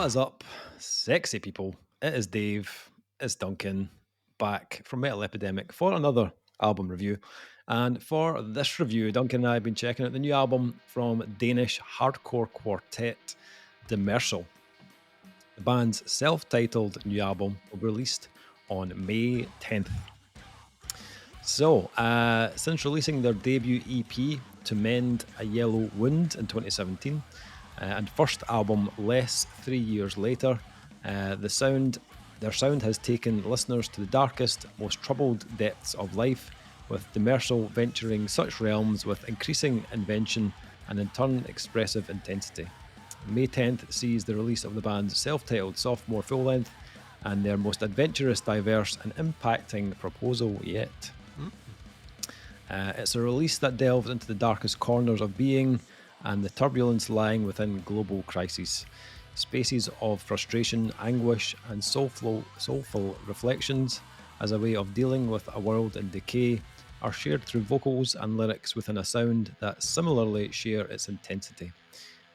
What is up, sexy people? It is Dave, it's Duncan, back from Metal Epidemic for another album review. And for this review, Duncan and I have been checking out the new album from Danish hardcore quartet Demersal. The band's self-titled new album will be released on May 10th. So, since releasing their debut EP, To Mend a Yellow Wound in 2017, and first album Less 3 years later, their sound has taken listeners to the darkest, most troubled depths of life, with Demersal venturing such realms with increasing invention and in turn expressive intensity. May 10th sees the release of the band's self-titled sophomore full-length and their most adventurous, diverse and impacting proposal yet. It's a release that delves into the darkest corners of being and the turbulence lying within global crises. Spaces of frustration, anguish, and soulful reflections as a way of dealing with a world in decay are shared through vocals and lyrics within a sound that similarly share its intensity.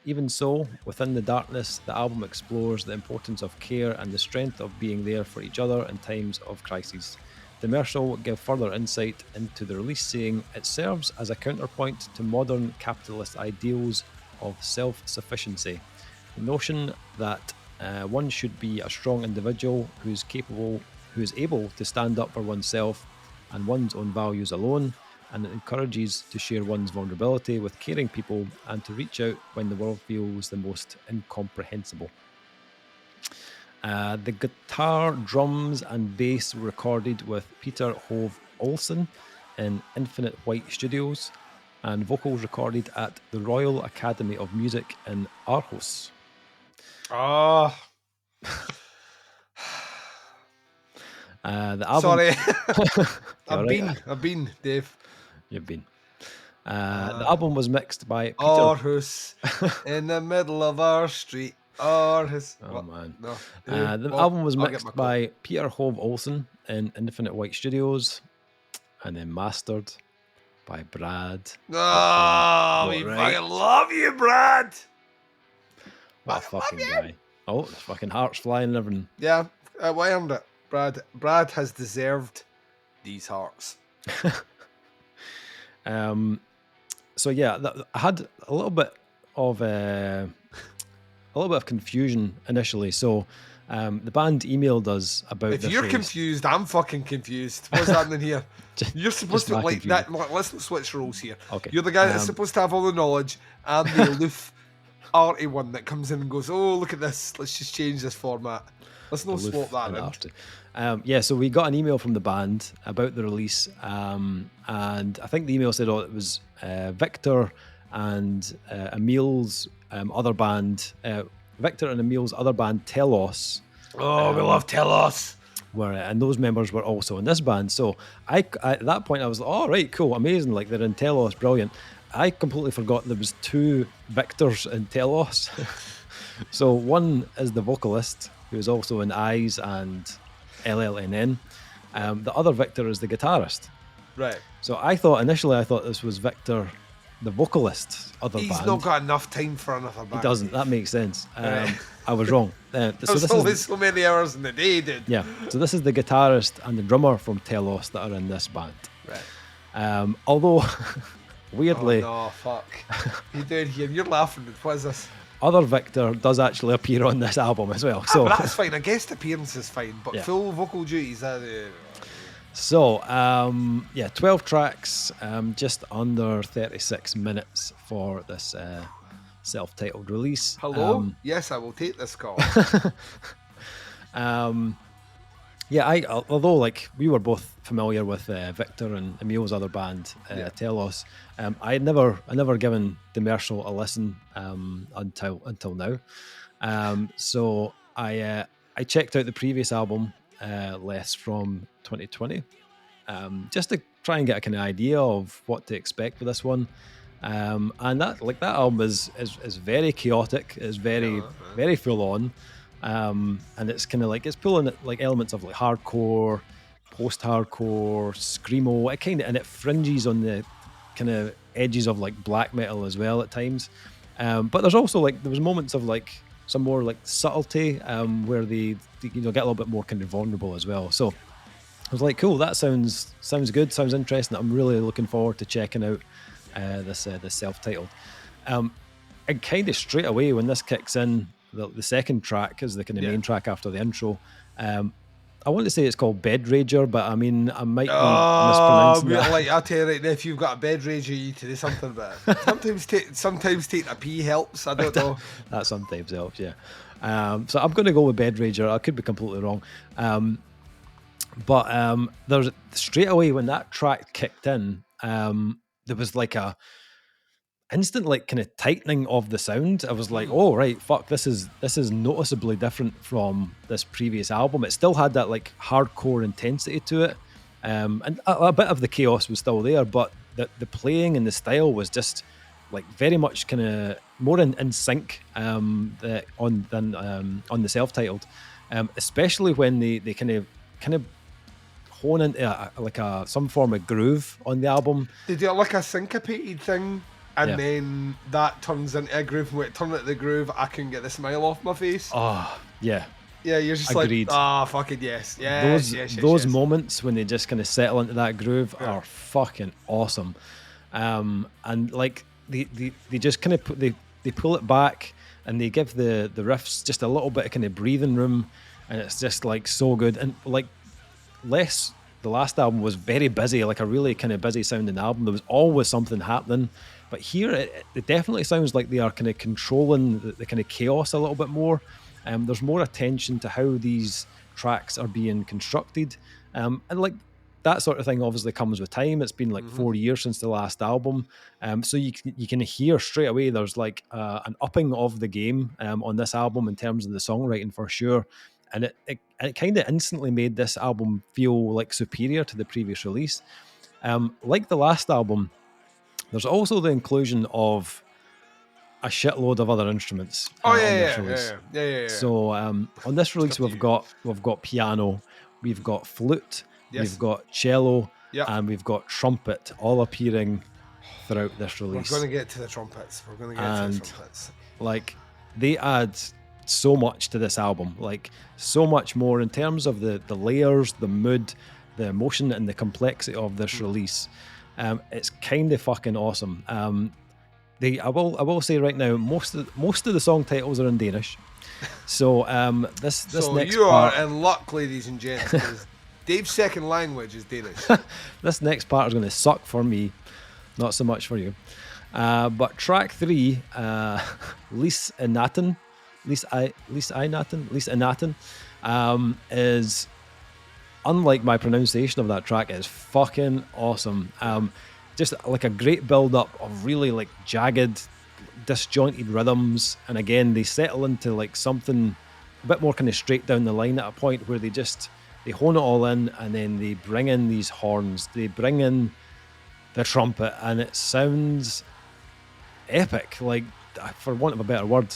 Even so, within the darkness, the album explores the importance of care and the strength of being there for each other in times of crises. Demersal give further insight into the release, saying it serves as a counterpoint to modern capitalist ideals of self-sufficiency. The notion that one should be a strong individual who is able to stand up for oneself and one's own values alone, and it encourages to share one's vulnerability with caring people and to reach out when the world feels the most incomprehensible. The guitar, drums and bass were recorded with Peter Hove Olsen in Infinite White Studios, and vocals recorded at the Royal Academy of Music in Aarhus. The album... Sorry. Right? I've been, Dave. You've been. The album was mixed by Peter... Aarhus, in the middle of our street. Aarhus. Oh, what? man. No. The album was mixed by Peter Hove Olsen in Infinite White Studios and then mastered by Brad. Oh, we fucking love you, Brad. What a fucking guy. Oh, there's fucking hearts flying and everything. Yeah, I earned it. Brad has deserved these hearts. So yeah, I had a little bit of confusion initially. So the band emailed us about. If you're confused, I'm fucking confused. What's happening here? You're supposed to like confusion. That. Let's not switch roles here. Okay. You're the guy that's supposed to have all the knowledge and the aloof, arty one that comes in and goes, "Oh, look at this. Let's just change this format. Let's not swap that in." Yeah, so we got an email from the band about the release, and I think the email said, "Oh, it was Victor and Emil's other band, Victor and Emil's other band, Telos." Oh, we love Telos. And those members were also in this band. So I at that point I was like, "Oh, right, cool, amazing! Like they're in Telos, brilliant." I completely forgot there was two Victors in Telos. So one is the vocalist, who is also in Eyes and LLNN. The other Victor is the guitarist. Right. So initially I thought this was Victor, the vocalist, other band. He's not got enough time for another band. He doesn't. That makes sense. I was wrong. There's always so many hours in the day, dude. Yeah. So this is the guitarist and the drummer from Telos that are in this band. Right. Although, weirdly... Oh, no, fuck. You doing here? You're laughing. What is this? Other Victor does actually appear on this album as well. So but that's fine. A guest appearance is fine, but yeah. Full vocal duties. So, 12 tracks, just under 36 minutes for this self-titled release. Hello? Yes, I will take this call. Although like we were both familiar with Victor and Emil's other band, Telos, I had never given Demersal a listen until now. So I checked out the previous album, Less, from 2020, just to try and get a kind of idea of what to expect with this one. And that album is very chaotic. It's very full on. And it's kind of like it's pulling like elements of like hardcore, post-hardcore, screamo. It fringes on the kind of edges of like black metal as well at times. But there's also like there was moments of like some more like subtlety, where they get a little bit more kind of vulnerable as well. So I was like, cool, that sounds good, sounds interesting. I'm really looking forward to checking out this self-titled. And kind of straight away when this kicks in, the second track is the kind of main track after the intro. I want to say it's called Bed Rager, but I mean, I might be mispronouncing that. Like, I'll tell you right now, if you've got a bed rager, you need to do something about it. Sometimes taking a pee helps. I don't know. That sometimes helps, yeah. So I'm going to go with Bed Rager. I could be completely wrong. But there's straight away when that track kicked in, there was like a instant like kind of tightening of the sound. I was like, oh right, fuck, this is noticeably different from this previous album. It still had that like hardcore intensity to it, and a bit of the chaos was still there, but the playing and the style was just like very much kind of more in sync on the self-titled, especially when they kind of hone into some form of groove on the album. They do like a syncopated thing, and then that turns into a groove. When it turned into the groove, I couldn't get the smile off my face. Oh, yeah. Yeah, you're just agreed. Like, fucking yes. Yeah, those moments when they just kind of settle into that groove are fucking awesome. And like they just kind of they pull it back and they give the riffs just a little bit of kind of breathing room, and it's just like so good. And like the last album was very busy, like a really kind of busy sounding album. There was always something happening, but here it definitely sounds like they are kind of controlling the kind of chaos a little bit more. There's more attention to how these tracks are being constructed, and like that sort of thing obviously comes with time. It's been like 4 years since the last album, so you can hear straight away there's like an upping of the game on this album in terms of the songwriting for sure. And it kind of instantly made this album feel like superior to the previous release. Like the last album, there's also the inclusion of a shitload of other instruments. Yeah. So on this release, we've got piano, we've got flute, we've got cello, and we've got trumpet, all appearing throughout this release. We're going to get to the trumpets. Like, they add so much to this album, like so much more in terms of the layers, the mood, the emotion, and the complexity of this release. It's kind of fucking awesome. I will say right now, most of the song titles are in Danish. So this next you part, are in luck, ladies and gents, because Dave's second language is Danish. This next part is going to suck for me, not so much for you. But track 3, Lis Inaten, is, unlike my pronunciation of that track, is fucking awesome. Just like a great build up of really like jagged, disjointed rhythms, and again they settle into like something a bit more kind of straight down the line at a point where they hone it all in, and then they bring in these horns, they bring in the trumpet, and it sounds epic, like, for want of a better word.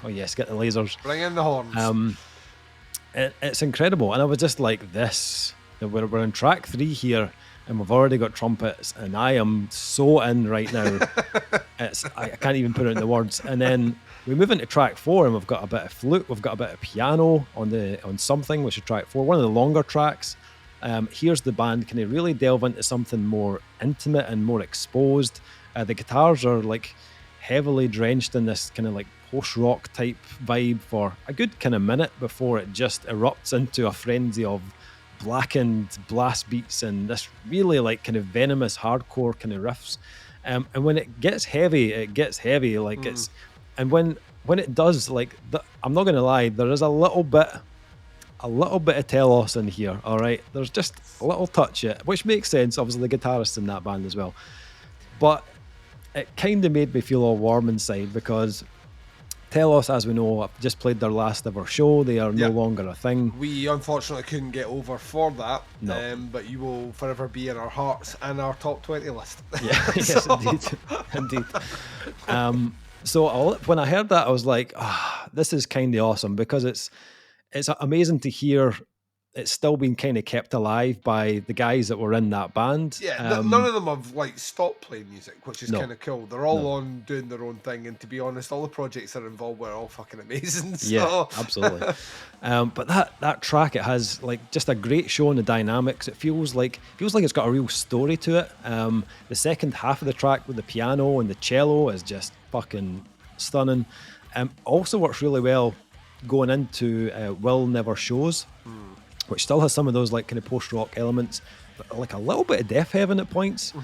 Oh yes, get the lasers, bring in the horns. It's incredible. And I was just like, this, we're in track 3 here, and we've already got trumpets, and I am so in right now. I can't even put it into words. And then we move into track 4, and we've got a bit of flute, we've got a bit of piano on something, which is track 4, one of the longer tracks. Here's the band kind of really delve into something more intimate and more exposed. The guitars are like heavily drenched in this kind of like post-rock type vibe for a good kind of minute before it just erupts into a frenzy of Blackened blast beats and this really like kind of venomous hardcore kind of riffs. And when it gets heavy, like it's, and when it does, like, I'm not gonna lie, there is a little bit of Telos in here. All right, there's just a little touch, which makes sense. Obviously, the guitarist's in that band as well, but it kind of made me feel all warm inside because Telos, as we know, have just played their last ever show. They are no longer a thing. We unfortunately couldn't get over for that, no. But you will forever be in our hearts and our top 20 list. Yeah, yes, indeed. So when I heard that, I was like, this is kind of awesome, because it's amazing to hear it's still been kind of kept alive by the guys that were in that band. Yeah, none of them have like stopped playing music, which is kind of cool. They're all on doing their own thing, and to be honest, all the projects that are involved were all fucking amazing. So. Yeah, absolutely. But that track, it has like just a great show on the dynamics. It feels like it's got a real story to it. The second half of the track with the piano and the cello is just fucking stunning. Also works really well going into Will Never Shows, which still has some of those like kind of post-rock elements, but like a little bit of Death Heaven at points,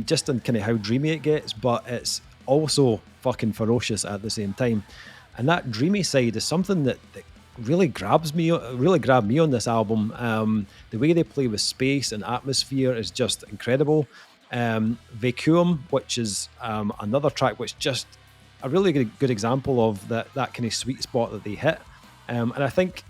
just in kind of how dreamy it gets, but it's also fucking ferocious at the same time. And that dreamy side is something that really grabbed me on this album. The way they play with space and atmosphere is just incredible. Vacuum, which is another track which just a really good example of that kind of sweet spot that they hit. And I think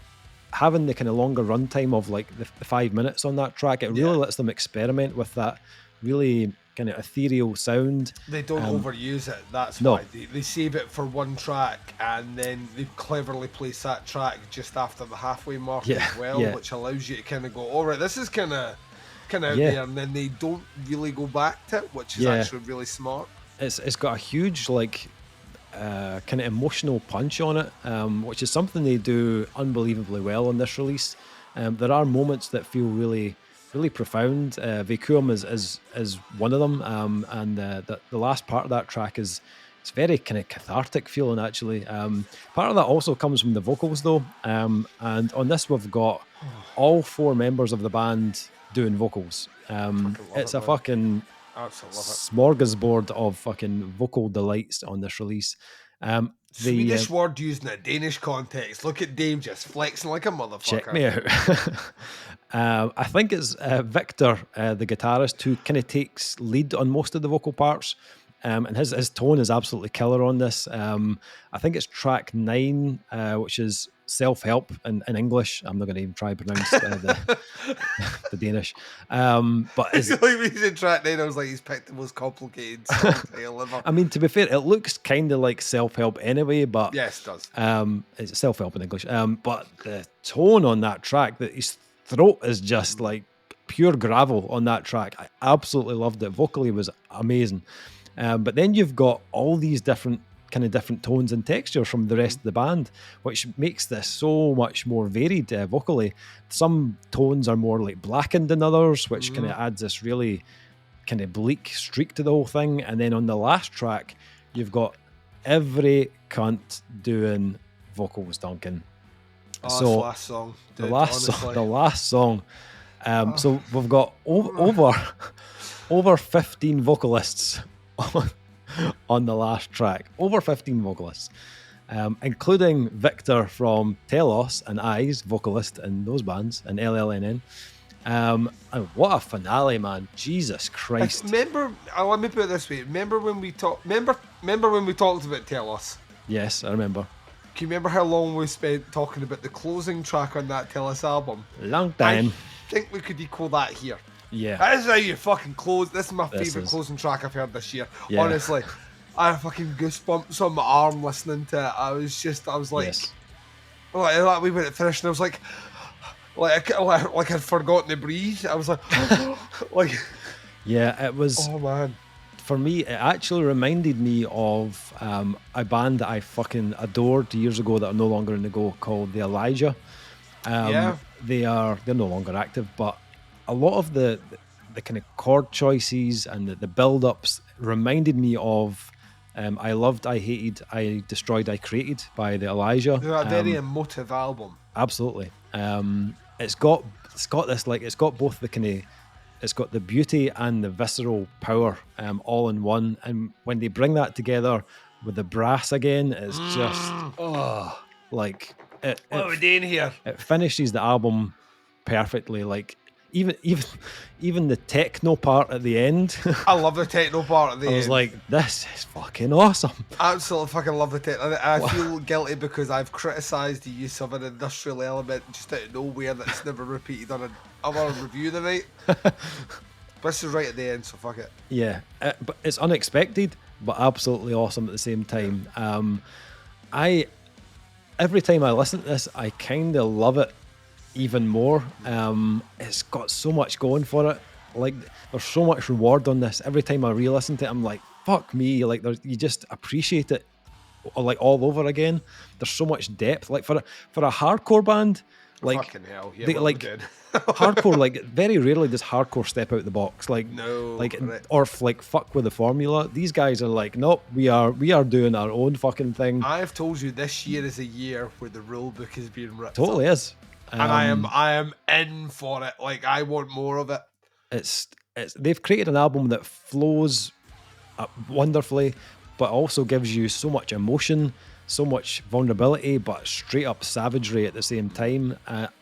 having the kind of longer runtime of like the 5 minutes on that track, it really lets them experiment with that really kind of ethereal sound. They don't overuse it. That's why they save it for one track, and then they cleverly place that track just after the halfway mark as well, which allows you to kind of go, all right, this is kind of out there, and then they don't really go back to it, which is actually really smart. It's got a huge like kind of emotional punch on it, which is something they do unbelievably well on this release. There are moments that feel really profound. Vacuum is one of them, and the last part of that track it's very kind of cathartic feeling actually. Part of that also comes from the vocals though, and on this we've got all 4 members of the band doing vocals. It's a fucking smorgasbord of fucking vocal delights on this release. Swedish word used in a Danish context. Look at Dave just flexing like a motherfucker. Check me out. I think it's Victor, the guitarist, who kind of takes lead on most of the vocal parts. And his tone is absolutely killer on this. I think it's track 9, which is Self-Help in English. I'm not going to even try to pronounce the Danish. But it's like when he's in track 9, I was like, he's picked the most complicated song ever. I mean, to be fair, it looks kind of like Self-Help anyway, but yes, it does. It's Self-Help in English. But the tone on that track, that his throat is just like pure gravel on that track. I absolutely loved it. Vocally was amazing. But then you've got all these different tones and textures from the rest of the band, which makes this so much more varied vocally. Some tones are more like Blackened than others, which kind of adds this really kind of bleak streak to the whole thing. And then on the last track, you've got every cunt doing vocals, Duncan. So the last song. Dude, the last song. So we've got over 15 vocalists on the last track. Over 15 vocalists, including Victor from Telos and Eyes, vocalist in those bands, and LLNN. And what a finale, man! Jesus Christ! Remember, let me put it this way. Remember when we talked about Telos? Yes, I remember. Can you remember how long we spent talking about the closing track on that Telos album? Long time. I think we could equal that here. Yeah. That is how you fucking close. This is my favourite closing track I've heard this year. Yeah. Honestly, I had fucking goosebumps on my arm listening to it. I was like, like we went to finish and I was like I'd forgotten to breathe. I was like, like. Yeah, it was. Oh man. For me, it actually reminded me of a band that I fucking adored years ago that are no longer in the go, called the Elijah. They're no longer active, but a lot of the kind of chord choices and the build-ups reminded me of I Loved, I Hated, I Destroyed, I Created by the Elijah. They're a very emotive album. Absolutely. It's got this, like, it's got both the kind of, it's got the beauty and the visceral power all in one. And when they bring that together with the brass again, it's just like it. What are we doing here? It finishes the album perfectly. Like even the techno part at the end. I love the techno part at the end. I was like, this is fucking awesome. Absolutely fucking love the techno. I feel guilty because I've criticised the use of an industrial element just out of nowhere that's never repeated on another review tonight. But this is right at the end, so fuck it. Yeah, but it's unexpected, but absolutely awesome at the same time. Every time I listen to this, I kind of love it even more. It's got so much going for it. Like, there's so much reward on this. Every time I re-listen to it, I'm like, fuck me. Like, you just appreciate it like all over again. There's so much depth. Like for a hardcore band, like fucking hell, yeah, they like hardcore. Like very rarely does hardcore step out the box. Like no, like or like fuck with the formula. These guys are like, nope, we are doing our own fucking thing. I've told you this year is a year where the rule book is being ripped. Totally up. Is. And I am in for it. Like, I want more of it. It's they've created an album that flows wonderfully, but also gives you so much emotion, so much vulnerability, but straight up savagery at the same time.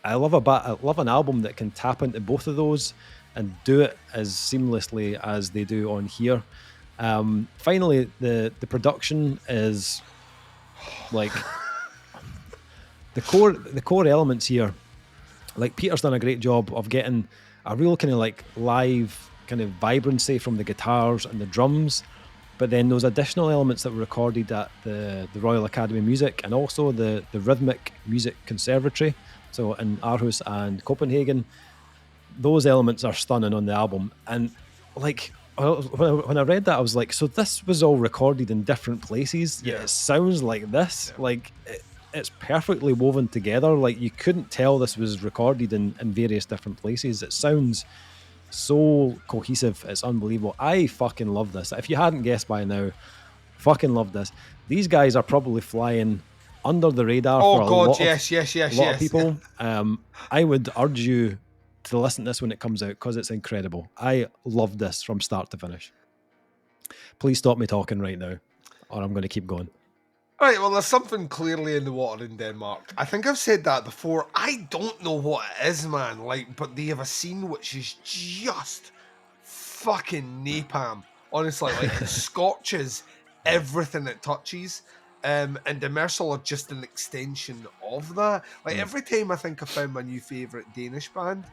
I love an album that can tap into both of those and do it as seamlessly as they do on here. Finally, the production is like the core elements here. Like, Peter's done a great job of getting a real kind of like live kind of vibrancy from the guitars and the drums, but then those additional elements that were recorded at the Royal Academy of Music and also the Rhythmic Music Conservatory, so in Aarhus and Copenhagen, those elements are stunning on the album. And like, when I read that, I was like, so this was all recorded in different places, yet it sounds like this. Like, it's perfectly woven together. Like, you couldn't tell this was recorded in various different places. It sounds so cohesive. It's unbelievable. I fucking love this. If you hadn't guessed by now, fucking love this. These guys are probably flying under the radar for a lot of people. I would urge you to listen to this when it comes out because it's incredible. I love this from start to finish. Please stop me talking right now, or I'm going to keep going. All right, well, there's something clearly in the water in Denmark. I think I've said that before. I don't know what it is, man. Like, but they have a scene which is just fucking napalm. Honestly, like, it scorches everything it touches. And Demersal are just an extension of that. Like, every time I think I found my new favourite Danish band,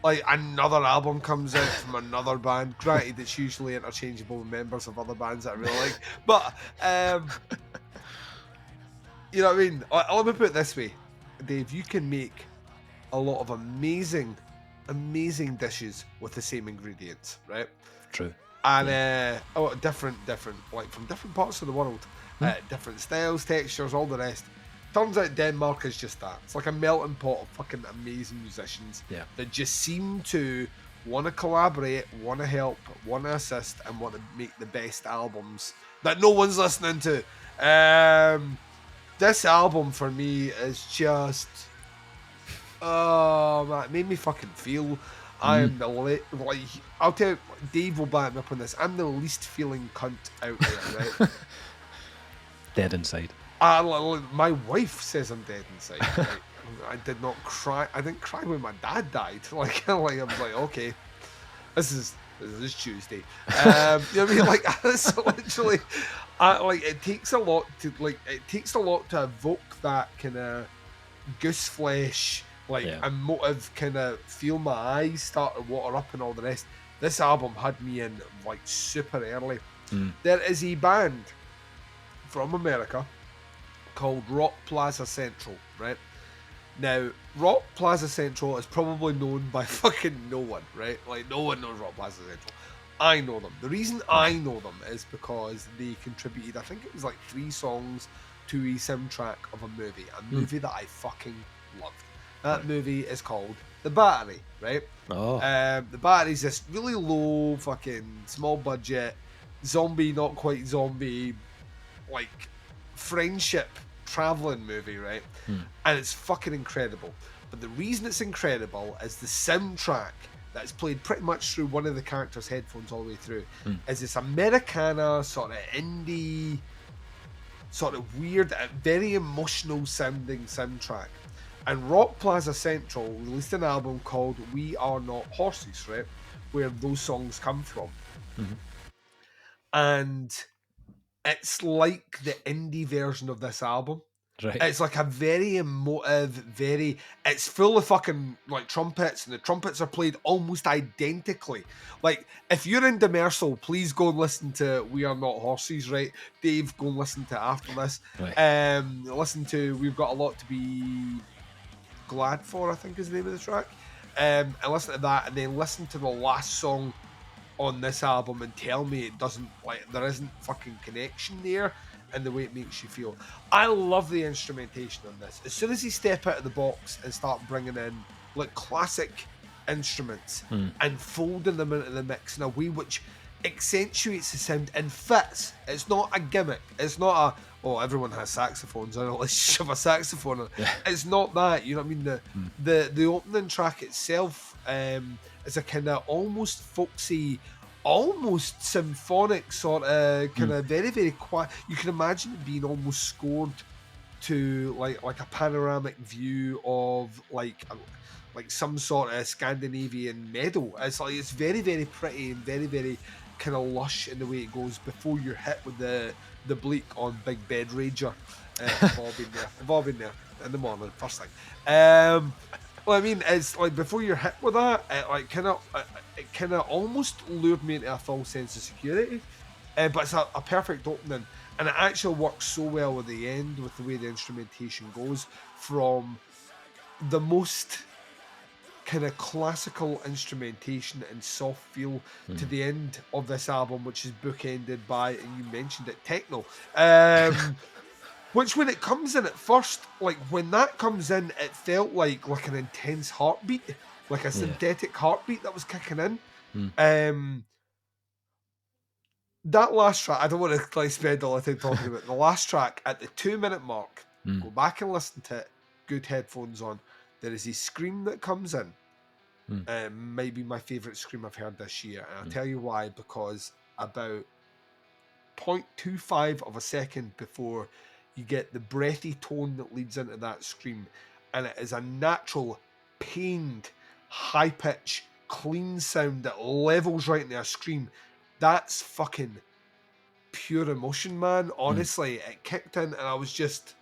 like, another album comes out from another band. Granted, it's usually interchangeable with members of other bands that I really like. But, you know what I mean? Let me put it this way, Dave. You can make a lot of amazing dishes with the same ingredients, right? True. And different, like, from different parts of the world, different styles, textures, all the rest. Turns out Denmark is just that. It's like a melting pot of fucking amazing musicians that just seem to want to collaborate, want to help, want to assist, and want to make the best albums that no one's listening to. This album for me is just, oh man, it made me fucking feel. I am like, I'll tell you, Dave will back me up on this. I'm the least feeling cunt out there, right? Dead inside. My wife says I'm dead inside. Right? I did not cry. I didn't cry when my dad died. Like I was like, okay, this is Tuesday. You know what I mean? Like, it's literally, like, it takes a lot to evoke that kind of goose flesh, like, emotive kind of feel my eyes start to water up and all the rest. This album had me in, like, super early. There is a band from America called Rock Plaza Central, right? Now, Rock Plaza Central is probably known by fucking no one, right? Like, no one knows Rock Plaza Central. I know them. The reason I know them is because they contributed, I think it was like 3 songs to a soundtrack of a movie that I fucking loved. That movie is called The Battery, right? The Battery's this really low, fucking small budget, zombie, not quite zombie, like, friendship traveling movie, right? And it's fucking incredible. But the reason it's incredible is the soundtrack that's played pretty much through one of the characters' headphones all the way through is this Americana sort of indie, sort of weird, very emotional sounding soundtrack. And Rock Plaza Central released an album called We Are Not Horses, right? Where those songs come from. And it's like the indie version of this album. Right. It's like a very emotive, it's full of fucking, like, trumpets, and the trumpets are played almost identically. Like, if you're in Demersal, please go and listen to We Are Not Horses, right? Dave, go and listen to it after this. Right. Listen to We've Got a Lot to Be Glad For, I think is the name of the track. And listen to that, and then listen to the last song on this album and tell me it doesn't, like, there isn't fucking connection there and the way it makes you feel. I love the instrumentation on this. As soon as you step out of the box and start bringing in like classic instruments and folding them into the mix in a way which accentuates the sound and fits. It's not a gimmick. It's not a, everyone has saxophones, let's shove a saxophone on. Yeah. It's not that, you know what I mean? The opening track itself is a kind of almost folksy, almost symphonic sort of kind of very, very quiet. You can imagine it being almost scored to like a panoramic view of like some sort of Scandinavian meadow. It's like, it's very, very pretty and very, very kind of lush in the way it goes before you're hit with the bleak on Big Bed Rager. We've all been there in the morning, first thing. Well, I mean, it's like before you're hit with that, it kind of almost lured me into a false sense of security. But it's a perfect opening, and it actually works so well with the end, with the way the instrumentation goes from the most kind of classical instrumentation and soft feel to the end of this album, which is bookended by, and you mentioned it, techno. Which when it comes in at first, like when that comes in, it felt like an intense heartbeat, like a synthetic heartbeat that was kicking in. That last track, I don't want to like spend all the time talking about it. The last track at the 2-minute mark, go back and listen to it, good headphones on. There is a scream that comes in. Might be my favourite scream I've heard this year. And I'll tell you why, because about 0.25 of a second before you get the breathy tone that leads into that scream, and it is a natural, pained, high-pitch, clean sound that levels right into a scream. That's fucking pure emotion, man. Honestly, it kicked in, and I must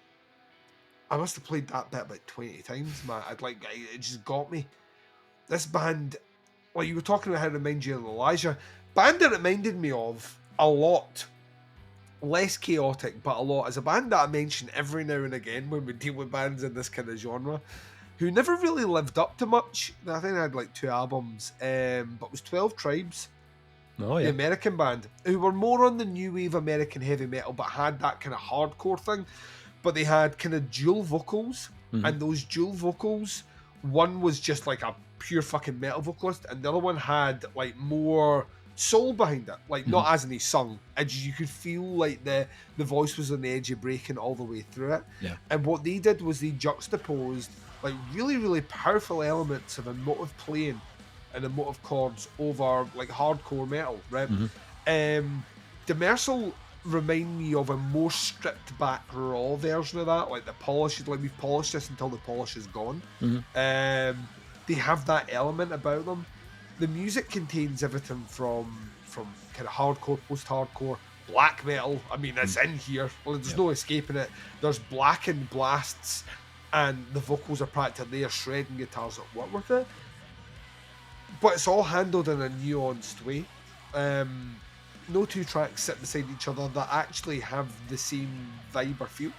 have played that bit about 20 times, man. It just got me. This band, like you were talking about how it reminds you of Elijah, band that reminded me of a lot, less chaotic, but a lot, is a band that I mention every now and again when we deal with bands in this kind of genre, who never really lived up to much. I think they had like 2 albums, but it was 12 Tribes. The American band, who were more on the new wave American heavy metal, but had that kind of hardcore thing. But they had kind of dual vocals, and those dual vocals, one was just like a pure fucking metal vocalist, and the other one had like more soul behind it, like not as in he sung, and you could feel like the voice was on the edge of breaking all the way through it. And what they did was they juxtaposed like really, really powerful elements of emotive playing and emotive chords over like hardcore metal, right? Demersal remind me of a more stripped back raw version of that, like the polish, like we've polished this until the polish is gone. They have that element about them. The music contains everything from kind of hardcore, post-hardcore, black metal. I mean, it's in here. Well, there's no escaping it. There's blackened blasts, and the vocals are practically there, shredding guitars that work with it. But it's all handled in a nuanced way. No 2 tracks sit beside each other that actually have the same vibe or feel.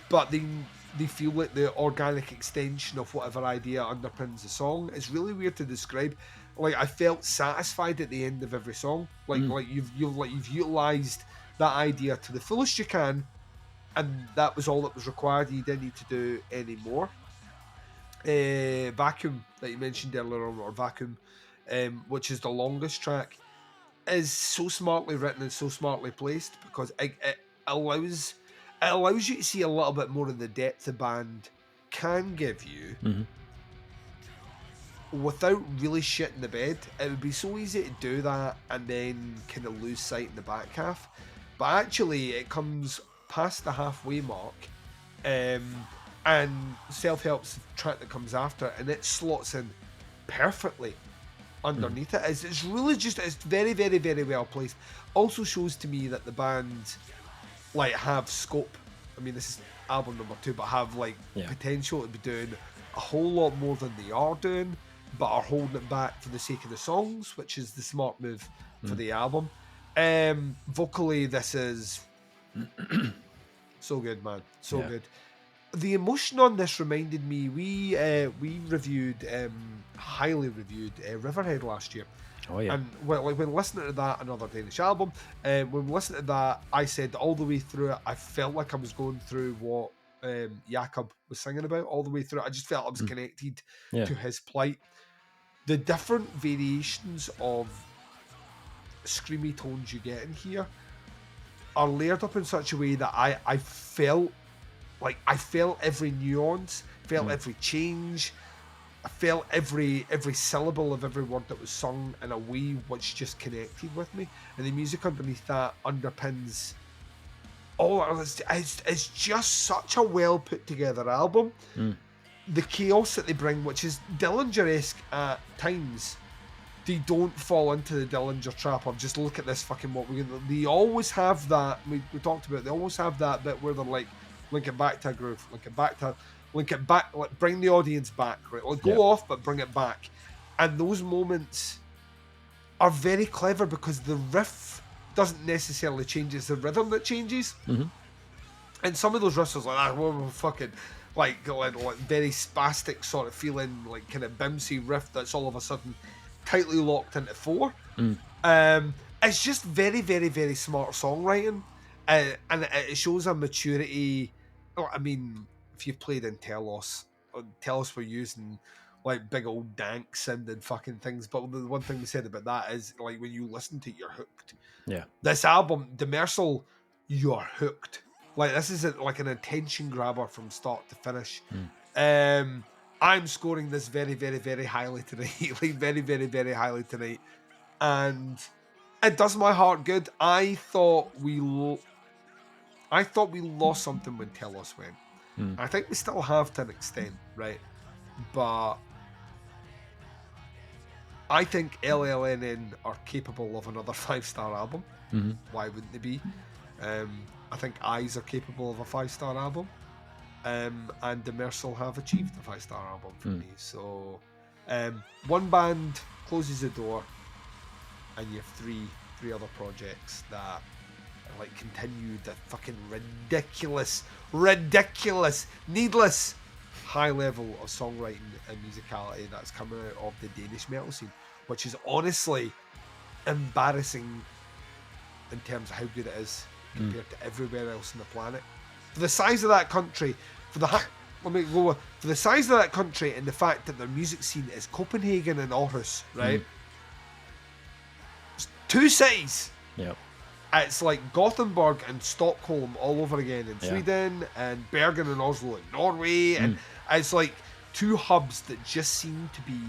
But they feel like the organic extension of whatever idea underpins the song. It's really weird to describe. Like, I felt satisfied at the end of every song. Like you've utilized that idea to the fullest you can, and that was all that was required. You didn't need to do any more. Vacuum that you mentioned earlier on, or Vacuum, which is the longest track, is so smartly written and so smartly placed, because it allows you to see a little bit more of the depth the band can give you without really shitting the bed. It would be so easy to do that and then kind of lose sight in the back half, but actually it comes past the halfway mark, and Self-Help's the track that comes after, and it slots in perfectly underneath it. It's really just, it's very, very, very well placed. Also shows to me that the band like have scope. I mean, this is album number 2, but have like potential to be doing a whole lot more than they are doing, but are holding it back for the sake of the songs, which is the smart move for the album. Vocally, this is so good, man. So good. the emotion on this reminded me. We reviewed, highly reviewed, Riverhead last year. Oh yeah. And when listening to that, another Danish album, when listening to that, I said all the way through it, I felt like I was going through what Jakob was singing about all the way through it. I just felt I was connected to his plight. The different variations of screamy tones you get in here are layered up in such a way that I felt every nuance, felt every change. I felt every syllable of every word that was sung in a way which just connected with me, and the music underneath that underpins all of it. It's just such a well put together album. The chaos that they bring, which is Dillinger-esque at times, they don't fall into the Dillinger trap of just look at this fucking what we're gonna. They always have that. We talked about it, they always have that bit where they're like, link it back to a groove, link it back, like bring the audience back, right? Like go off, but bring it back. And those moments are very clever because the riff doesn't necessarily change; it's the rhythm that changes. And some of those riffs are like, well, fucking like very spastic sort of feeling, like kind of bimsy riff that's all of a sudden tightly locked into 4. It's just very, very, very smart songwriting, and it shows a maturity. I mean, if you've played in Telos were using like big old dank sounding fucking things, but the one thing we said about that is like when you listen to it, you're hooked. Yeah. This album, Demersal, you're hooked. Like this is like an attention grabber from start to finish. I'm scoring this very, very, very highly tonight. Like very, very, very highly tonight, and it does my heart good. I thought we lost something when Telos went. I think we still have to an extent, right? But I think LLNN are capable of another 5-star album. Why wouldn't they be? I think Eyes are capable of a 5-star album. And Demersal have achieved a 5-star album for me. So one band closes the door, and you have three other projects that like continue the fucking ridiculous, needless high level of songwriting and musicality that's coming out of the Danish metal scene, which is honestly embarrassing in terms of how good it is compared to everywhere else on the planet. For the size of that country, for the size of that country and the fact that their music scene is Copenhagen and Aarhus, right? It's 2 cities. Yep. It's like Gothenburg and Stockholm all over again in Sweden, and Bergen and Oslo in Norway, and it's like 2 hubs that just seem to be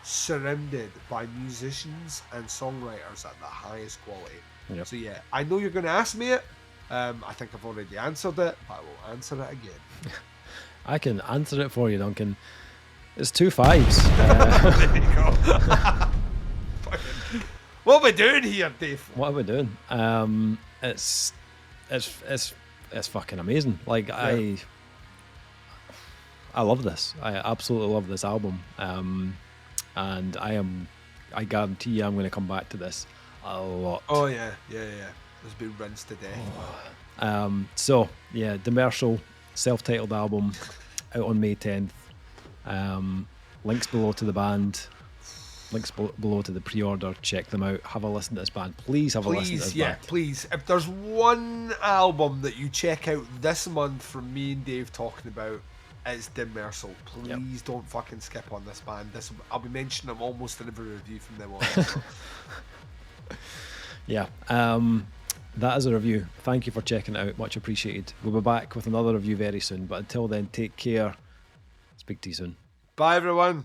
surrounded by musicians and songwriters at the highest quality. Yep. So yeah, I know you're going to ask me it. I think I've already answered it, but I will answer it again. I can answer it for you, Duncan. It's 2 5s. There you go. What are we doing here, Dave? What are we doing? It's fucking amazing. Like I love this. I absolutely love this album. And I guarantee you I'm going to come back to this a lot. Oh yeah. It's been rinsed to death. So yeah, Demersal, self-titled album, out on May 10th. Links below to the band. Links below to the pre-order. Check them out. Have a listen to this band. Please have a listen to this band. Please. If there's one album that you check out this month from me and Dave talking about, it's Demersal. Please don't fucking skip on this band. I'll be mentioning them almost in every review from now on. Yeah. That is a review. Thank you for checking it out. Much appreciated. We'll be back with another review very soon. But until then, take care. Speak to you soon. Bye, everyone.